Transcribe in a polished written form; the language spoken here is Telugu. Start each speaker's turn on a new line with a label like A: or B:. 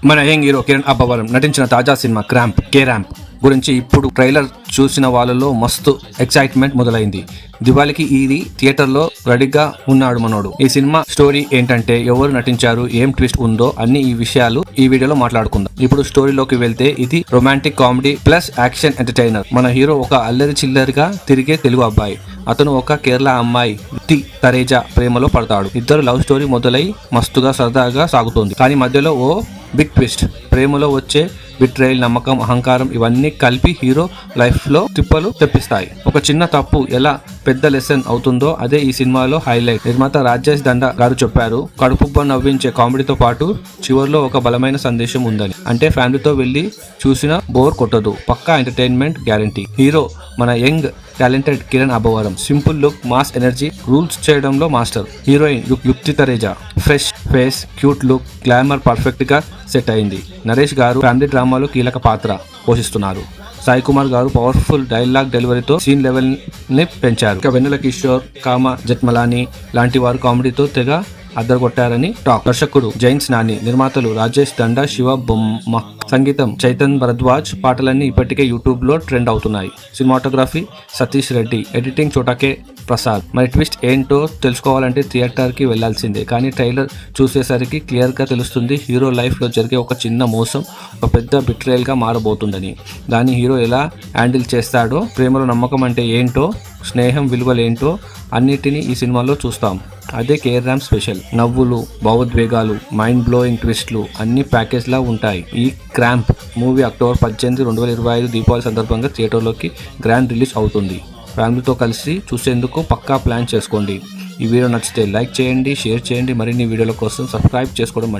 A: మన యంగ్ హీరో కిరణ్ అబ్బవరం నటించిన తాజా సినిమా కే ర్యాంప్ గురించి ఇప్పుడు ట్రైలర్ చూసిన వాళ్ళలో మస్తు ఎక్సైట్మెంట్ మొదలైంది. దివాళికి ఇది థియేటర్లో రెడీగా ఉన్నాడు మనోడు. ఈ సినిమా స్టోరీ ఏంటంటే, ఎవరు నటించారు, ఏం ట్విస్ట్ ఉందో అన్ని ఈ విషయాలు ఈ వీడియోలో మాట్లాడుకుందాం. ఇప్పుడు స్టోరీలోకి వెళ్తే, ఇది romantic comedy plus action entertainer. మన హీరో ఒక అల్లరి చిల్లరిగా తిరిగే తెలుగు అబ్బాయి. అతను ఒక కేరళ అమ్మాయి తరేజా ప్రేమలో పడతాడు. ఇద్దరు లవ్ స్టోరీ మొదలై మస్తుగా సరదాగా సాగుతుంది. కానీ మధ్యలో ఓ బిగ్ ట్విస్ట్. ప్రేమలో వచ్చే బిట్రేయల్, నమ్మకం, అహంకారం ఇవన్నీ కలిపి హీరో లైఫ్ లో తిప్పలు తెప్పిస్తాయి. ఒక చిన్న తప్పు ఎలా పెద్ద లెసన్ అవుతుందో అదే ఈ సినిమాలో హైలైట్. నిర్మాత రాజేష్ దండా గారు చెప్పారు, కడుపుబ్బ నవ్వించే కామెడీతో పాటు చివరిలో ఒక బలమైన సందేశం ఉందని. అంటే ఫ్యామిలీతో వెళ్లి చూసినా బోర్ కొట్టదు. పక్కా ఎంటర్టైన్మెంట్ గ్యారంటీ. హీరో మన young talented Kiran Abbavaram. Simple look, mass energy, rules చేయడంలో మాస్టర్. హీరోయిన్ యుక్తి Thareja fresh face, cute look, glamour perfect గా సెట్ అయింది. నరేష్ గారు ఫ్యామిలీ డ్రామాలో కీలక పాత్ర పోషిస్తున్నారు. సాయి కుమార్ గారు పవర్ఫుల్ డైలాగ్ డెలివరీతో సీన్ లెవెల్ ని పెంచారు. ఇక వెన్నెల కిషోర్, కామ జెట్మలాని లాంటి వారు కామెడీతో తెగ అద్దరగొట్టారని టాక్. దర్శకుడు జైన్స్ నాని, నిర్మాతలు రాజేష్ దండా, శివ బొమ్మ, సంగీతం చైతన్ భరద్వాజ్. పాటలన్నీ ఇప్పటికే యూట్యూబ్ లో ట్రెండ్ అవుతున్నాయి. Cinematography Satish Reddy, editing చోటకే Prasad. మరి ట్విస్ట్ ఏంటో తెలుసుకోవాలంటే థియేటర్ కి వెళ్లాల్సిందే. కానీ ట్రైలర్ చూసేసరికి క్లియర్ గా తెలుస్తుంది, హీరో లైఫ్ లో జరిగే ఒక చిన్న మోసం ఒక పెద్ద బిట్రేయల్ గా మారబోతుందని. దాన్ని హీరో ఎలా హ్యాండిల్ చేస్తాడో, ప్రేమలో నమ్మకం అంటే ఏంటో, స్నేహం విలువలేంటో అన్నిటినీ ఈ సినిమాలో చూస్తాం. అదే కే ర్యాంప్ స్పెషల్. నవ్వులు, భావోద్వేగాలు, మైండ్ బ్లోయింగ్ ట్విస్ట్లు అన్ని ప్యాకేజ్ లా ఉంటాయి. ఈ క్రాంప్ మూవీ అక్టోబర్ 18, 2025 దీపావళి సందర్భంగా థియేటర్లోకి గ్రాండ్ రిలీజ్ అవుతుంది. ఫ్యామిలీతో కలిసి చూసేందుకు పక్కా ప్లాన్ చేసుకోండి. ఈ వీడియో నచ్చితే లైక్ చేయండి, షేర్ చేయండి. మరిన్ని వీడియోల కోసం సబ్స్క్రైబ్ చేసుకోవడం మర్చిపోండి.